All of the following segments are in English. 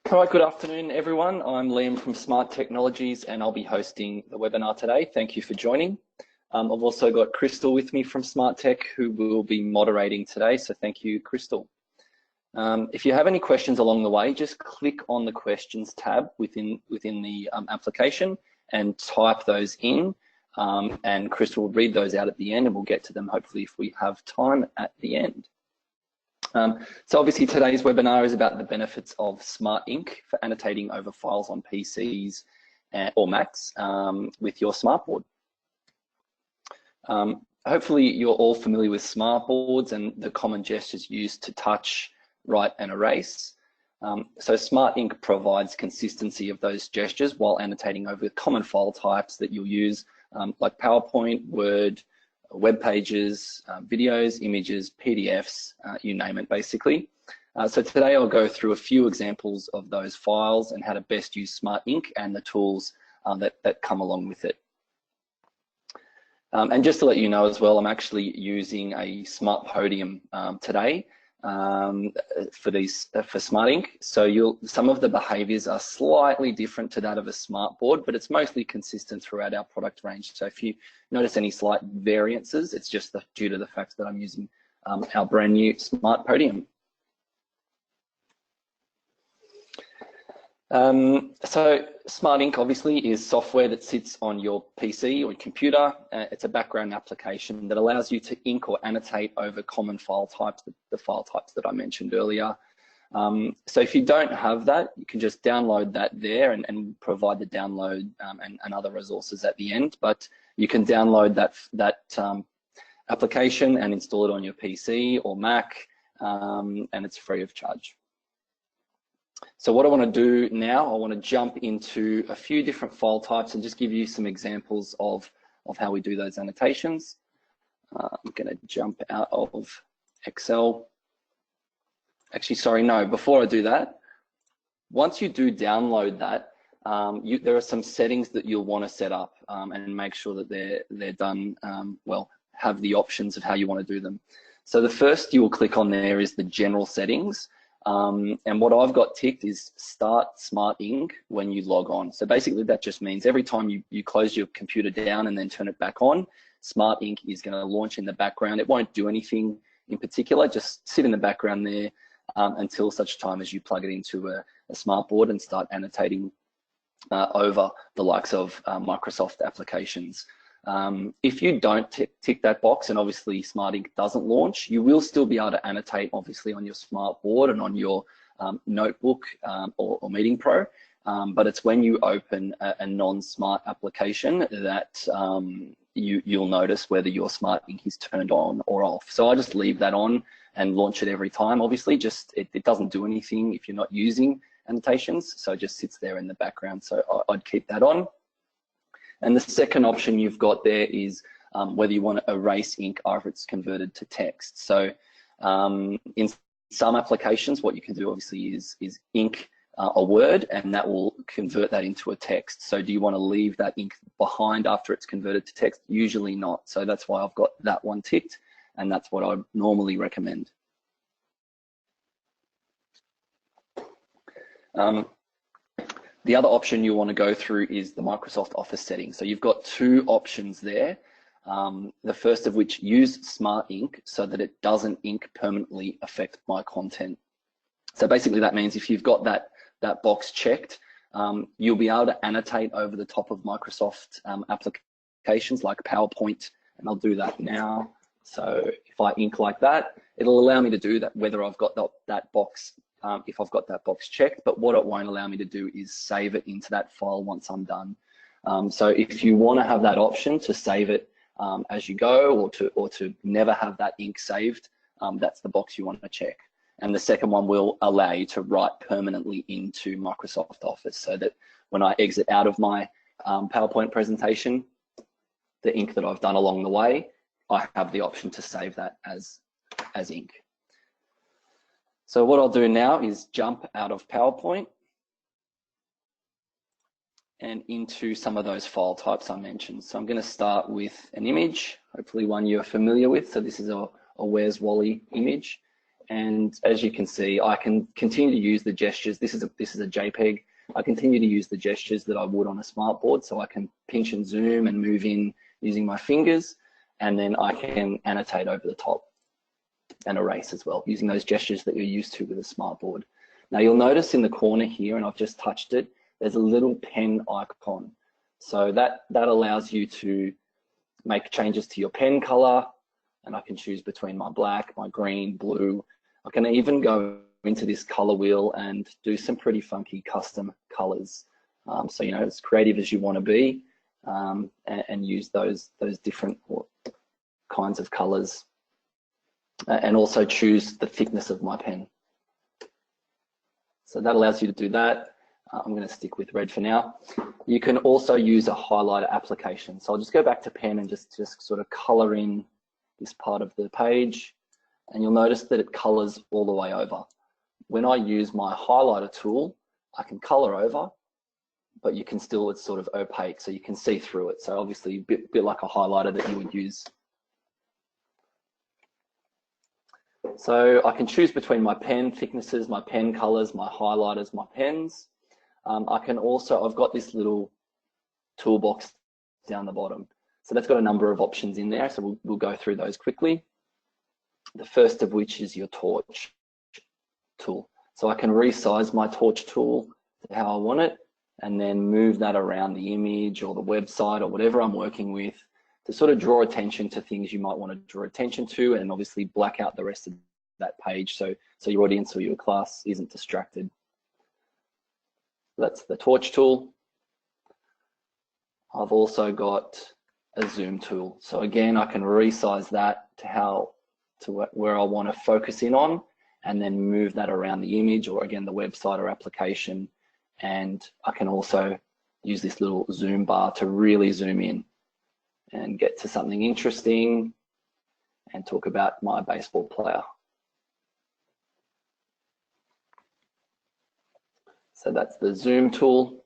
All right, good afternoon, everyone. I'm Liam from Smart Technologies, and I'll be hosting the webinar today. Thank you for joining. I've also got Crystal with me from Smart Tech, who will be moderating today, so thank you, Crystal. If you have any questions along the way, just click on the questions tab within the application and type those in, and Crystal will read those out at the end, and we'll get to them hopefully if we have time at the end. So obviously today's webinar is about the benefits of Smart Ink for annotating over files on PCs or Macs with your smartboard. Hopefully you're all familiar with smartboards and the common gestures used to touch, write and erase. So Smart Ink provides consistency of those gestures while annotating over common file types that you'll use like PowerPoint, Word, web pages, videos, images, PDFs, you name it basically. So today I'll go through a few examples of those files and how to best use Smart Ink and the tools that come along with it. And just to let you know as well, I'm actually using a Smart Podium today for Smart Ink. So some of the behaviors are slightly different to that of a smart board, but it's mostly consistent throughout our product range. So if you notice any slight variances, it's just due to the fact that I'm using our brand new Smart Podium. So Smart Ink obviously is software that sits on your PC or computer. It's a background application that allows you to ink or annotate over common file types, the file types that I mentioned earlier. So if you don't have that, you can just download that there and provide the download and other resources at the end. But you can download that application and install it on your PC or Mac, and it's free of charge. So what I want to do now, I want to jump into a few different file types and just give you some examples of how we do those annotations. I'm going to jump out of Excel. Actually, sorry, no, before I do that, once you do download that, there are some settings that you'll want to set up and make sure that they're done, well, have the options of how you want to do them. So the first you will click on there is the general settings. And what I've got ticked is start Smart Ink when you log on. So basically that just means every time you close your computer down and then turn it back on, Smart Ink is going to launch in the background. It won't do anything in particular, just sit in the background there until such time as you plug it into a smart board and start annotating over the likes of Microsoft applications. If you don't tick that box and obviously Smart Ink doesn't launch, you will still be able to annotate obviously on your smart board and on your notebook or Meeting Pro, but it's when you open a non-smart application that you'll notice whether your Smart Ink is turned on or off. So I just leave that on and launch it every time. Obviously just it doesn't do anything if you're not using annotations, so it just sits there in the background. So I'd keep that on. And the second option you've got there is whether you want to erase ink or if it's converted to text. So in some applications, what you can do obviously is ink a word and that will convert that into a text. So do you want to leave that ink behind after it's converted to text? Usually not. So that's why I've got that one ticked, and that's what I normally recommend. The other option you want to go through is the Microsoft Office settings. So you've got two options there. The first of which, use Smart Ink so that it doesn't ink permanently affect my content. So basically that means if you've got that box checked, you'll be able to annotate over the top of Microsoft applications like PowerPoint, and I'll do that now. So if I ink like that, it'll allow me to do that whether I've got that box if I've got that box checked, but what it won't allow me to do is save it into that file once I'm done. So if you want to have that option to save it as you go, or to never have that ink saved, that's the box you want to check. And the second one will allow you to write permanently into Microsoft Office, so that when I exit out of my PowerPoint presentation, the ink that I've done along the way, I have the option to save that as ink. So what I'll do now is jump out of PowerPoint and into some of those file types I mentioned. So I'm going to start with an image, hopefully one you're familiar with. So this is a Where's Wally image. And as you can see, I can continue to use the gestures. This is a JPEG. I continue to use the gestures that I would on a smartboard, so I can pinch and zoom and move in using my fingers, and then I can annotate over the top and erase as well, using those gestures that you're used to with a smartboard. Now you'll notice in the corner here, and I've just touched it, there's a little pen icon. So that allows you to make changes to your pen color, and I can choose between my black, my green, blue. I can even go into this color wheel and do some pretty funky custom colors. So, you know, as creative as you want to be, and use those different kinds of colors, and also choose the thickness of my pen. So that allows you to do that. I'm going to stick with red for now. You can also use a highlighter application. So I'll just go back to pen and just sort of color in this part of the page, and you'll notice that it colors all the way over. When I use my highlighter tool, I can color over, but you can still, it's sort of opaque, so you can see through it. So obviously a bit like a highlighter that you would use. So I can choose between my pen thicknesses, my pen colors, my highlighters, my pens. I can also, I've got this little toolbox down the bottom. So that's got a number of options in there. So we'll go through those quickly. The first of which is your torch tool. So I can resize my torch tool to how I want it, and then move that around the image or the website or whatever I'm working with to sort of draw attention to things you might want to draw attention to, and obviously black out the rest of that page so your audience or your class isn't distracted. That's the torch tool. I've also got a zoom tool. So again, I can resize that to where I want to focus in on, and then move that around the image or again the website or application. And I can also use this little zoom bar to really zoom in and get to something interesting and talk about my baseball player. So that's the zoom tool.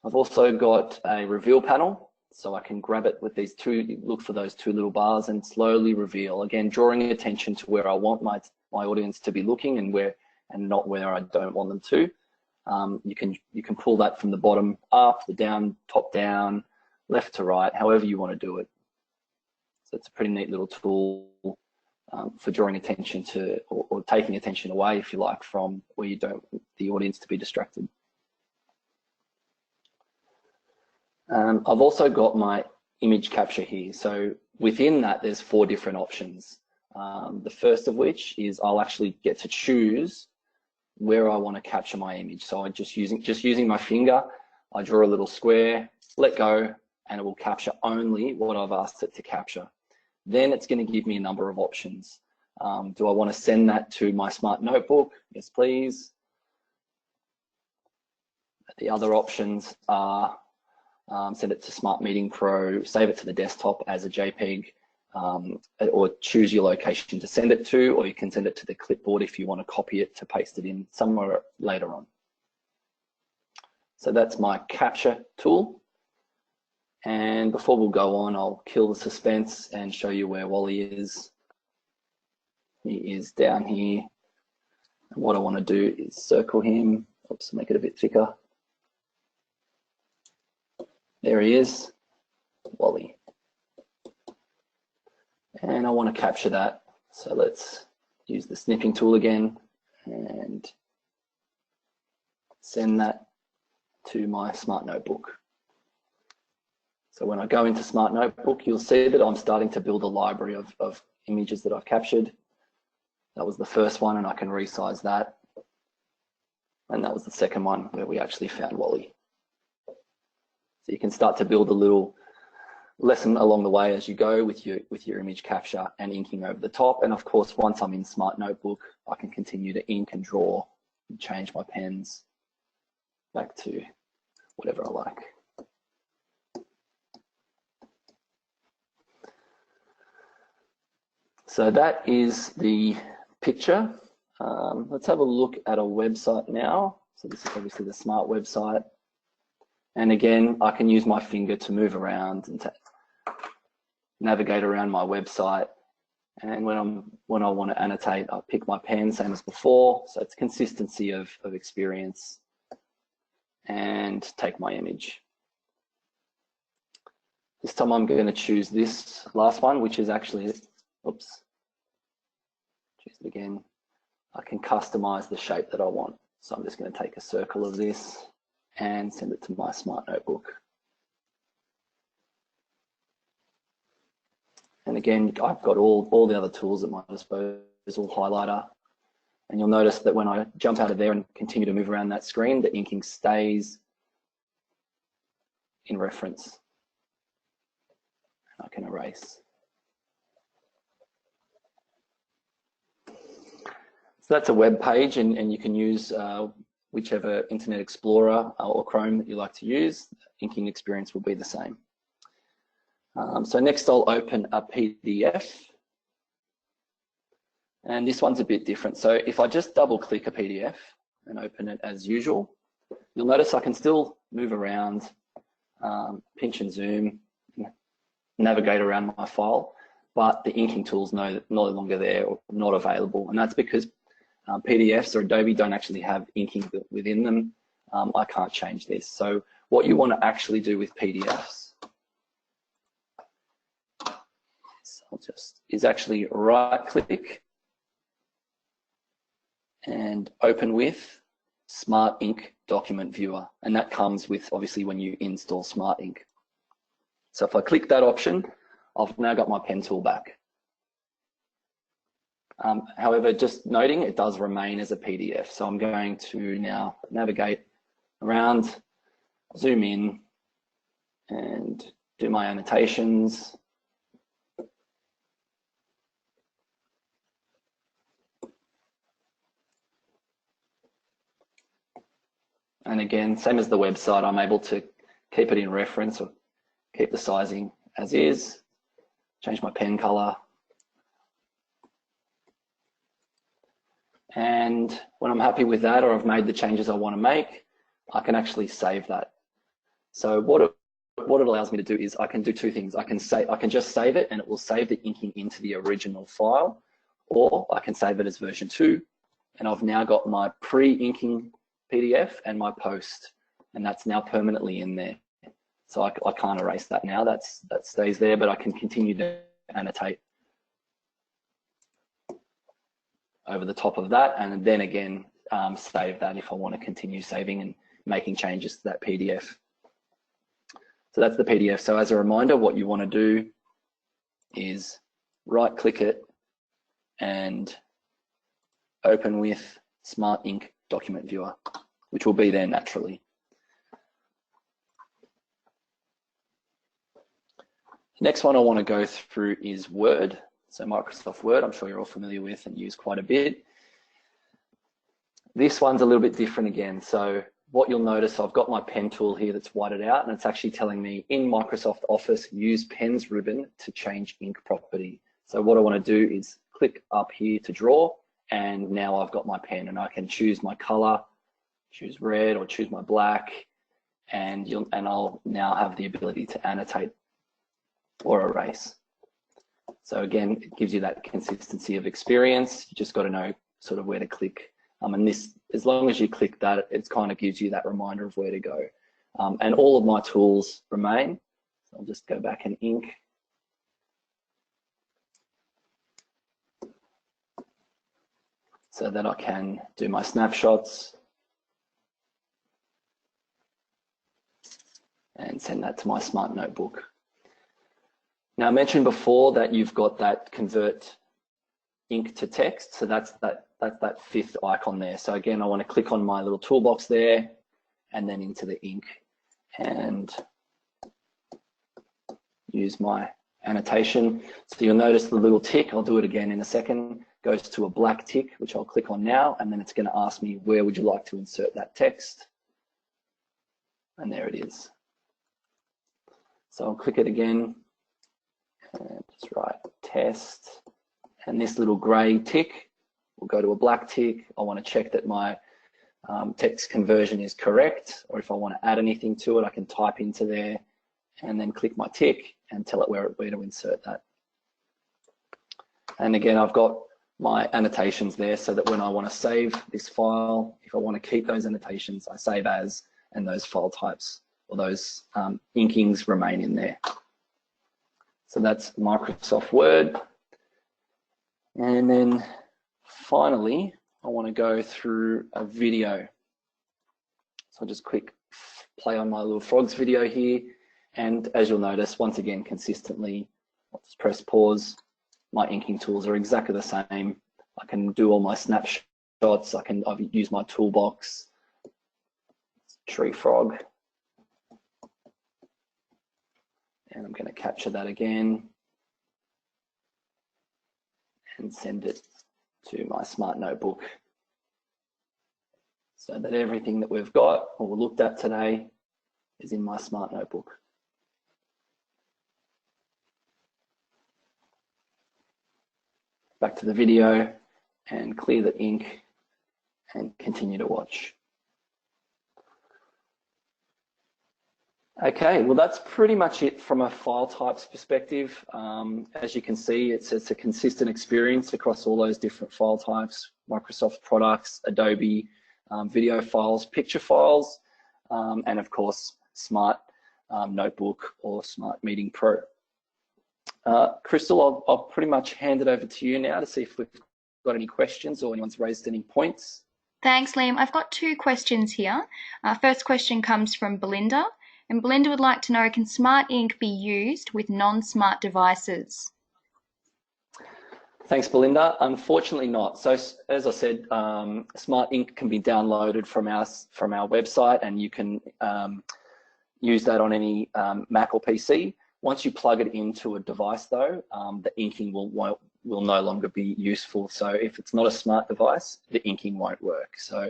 I've also got a reveal panel, so I can grab it with these two, look for those two little bars and slowly reveal. Again, drawing attention to where I want my audience to be looking and not where I don't want them to. You can pull that from the bottom up, the down, top down, left to right, however you want to do it. So it's a pretty neat little tool for drawing attention to, or taking attention away, if you like, from where you don't want the audience to be distracted. I've also got my image capture here. So within that, there's 4 different options. The first of which is I'll actually get to choose where I want to capture my image. So I'm just using my finger, I draw a little square, let go, and it will capture only what I've asked it to capture. Then it's going to give me a number of options. Do I want to send that to my smart notebook? Yes, please. The other options are send it to Smart Meeting Pro, save it to the desktop as a JPEG, or choose your location to send it to, or you can send it to the clipboard if you want to copy it to paste it in somewhere later on. So that's my capture tool. And before we'll go on, I'll kill the suspense and show you where Wally is. He is down here. And what I want to do is circle him. Oops, make it a bit thicker. There he is, Wally. And I want to capture that. So let's use the snipping tool again and send that to my Smart Notebook. So when I go into Smart Notebook, you'll see that I'm starting to build a library of images that I've captured. That was the first one, and I can resize that. And that was the second one where we actually found Wally. So you can start to build a little lesson along the way as you go with your image capture and inking over the top. And of course, once I'm in Smart Notebook, I can continue to ink and draw and change my pens back to whatever I like. So that is the picture. Let's have a look at a website now. So this is obviously the Smart website. And again, I can use my finger to move around and to navigate around my website And when I want to annotate, I pick my pen, same as before. So it's consistency of experience, and take my image. This time I'm going to choose this last one, which is actually, oops, choose it again. I can customize the shape that I want. So I'm just going to take a circle of this and send it to my smart notebook. And again, I've got all the other tools at my disposal, highlighter. And you'll notice that when I jump out of there and continue to move around that screen, the inking stays in reference. I can erase. So that's a web page, and you can use whichever Internet Explorer or Chrome that you like to use. Inking experience will be the same. So next I'll open a PDF. And this one's a bit different. So if I just double click a PDF and open it as usual, you'll notice I can still move around, pinch and zoom, navigate around my file, but the inking tool's no longer there or not available. And that's because PDFs or Adobe don't actually have inking within them. I can't change this. So what you want to actually do with PDFs is actually right click and open with Smart Ink Document Viewer. And that comes with, obviously, when you install Smart Ink. So if I click that option, I've now got my pen tool back. However, just noting, it does remain as a PDF. So I'm going to now navigate around, zoom in, and do my annotations. And again, same as the website, I'm able to keep it in reference or keep the sizing as is, change my pen color. And when I'm happy with that, or I've made the changes I want to make, I can actually save that. So what it allows me to do is I can do two things. I can just save it and it will save the inking into the original file, or I can save it as version 2, and I've now got my pre-inking PDF and my post, and that's now permanently in there. So I can't erase that now. That stays there, but I can continue to annotate over the top of that, and then again save that if I want to continue saving and making changes to that PDF. So that's the PDF. So as a reminder, what you want to do is right-click it and open with Smart Ink Document Viewer, which will be there naturally. The next one I want to go through is Word. So Microsoft Word, I'm sure you're all familiar with and use quite a bit. This one's a little bit different again. So what you'll notice, I've got my pen tool here that's whited out, and it's actually telling me in Microsoft Office, use pens ribbon to change ink property. So what I want to do is click up here to draw, and now I've got my pen, and I can choose my color, choose red or choose my black, and I'll now have the ability to annotate or erase. So again, it gives you that consistency of experience. You just got to know sort of where to click. And this, as long as you click that, it kind of gives you that reminder of where to go. And all of my tools remain. So I'll just go back and ink. So that I can do my snapshots and send that to my smart notebook. Now I mentioned before that you've got that convert ink to text. So that's that fifth icon there. So again, I want to click on my little toolbox there and then into the ink and use my annotation. So you'll notice the little tick, I'll do it again in a second, goes to a black tick, which I'll click on now, and then it's going to ask me, where would you like to insert that text? And there it is. So I'll click it again and just write test. And this little gray tick will go to a black tick. I want to check that my text conversion is correct, or if I want to add anything to it, I can type into there and then click my tick and tell it where to insert that. And again, I've got my annotations there so that when I want to save this file, if I want to keep those annotations, I save as, and those file types or those inkings remain in there. So that's Microsoft Word. And then finally, I want to go through a video. So I'll just quick play on my little frogs video here. And as you'll notice, once again, consistently, I'll just press pause. My inking tools are exactly the same. I can do all my snapshots. I've used my toolbox. Tree frog. And I'm going to capture that again and send it to my smart notebook so that everything that we've got or looked at today is in my smart notebook. Back to the video and clear the ink and continue to watch. Okay, well that's pretty much it from a file types perspective. As you can see, it's a consistent experience across all those different file types, Microsoft products, Adobe, video files, picture files, and of course, Smart Notebook or Smart Meeting Pro. Crystal, I'll pretty much hand it over to you now to see if we've got any questions or anyone's raised any points. Thanks, Liam. I've got two questions here. First question comes from Belinda, and Belinda would like to know, can Smart Ink be used with non-smart devices? Thanks, Belinda. Unfortunately not. So as I said, Smart Ink can be downloaded from our website, and you can use that on any Mac or PC. Once you plug it into a device though, the inking will no longer be useful. So if it's not a smart device, the inking won't work. So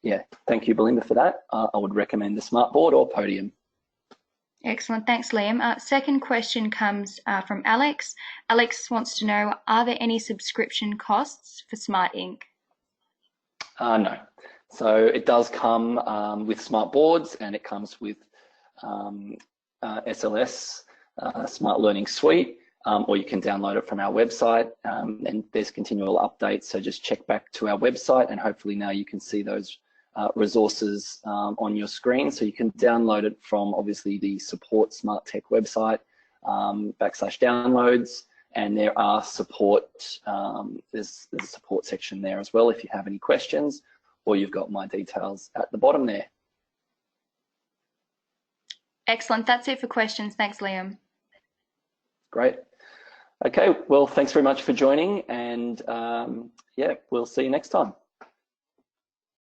yeah, thank you, Belinda, for that. I would recommend the Smartboard or Podium. Excellent, thanks, Liam. Second question comes from Alex. Alex wants to know, are there any subscription costs for Smart Ink? No. So it does come with smart boards, and it comes with SLS, Smart Learning Suite, or you can download it from our website, and there's continual updates. So just check back to our website, and hopefully now you can see those resources on your screen. So you can download it from obviously the Support Smart Tech website, /downloads, and there are support, there's a support section there as well if you have any questions, or you've got my details at the bottom there. Excellent, that's it for questions. Thanks, Liam. Great. Okay, well, thanks very much for joining, and yeah, we'll see you next time.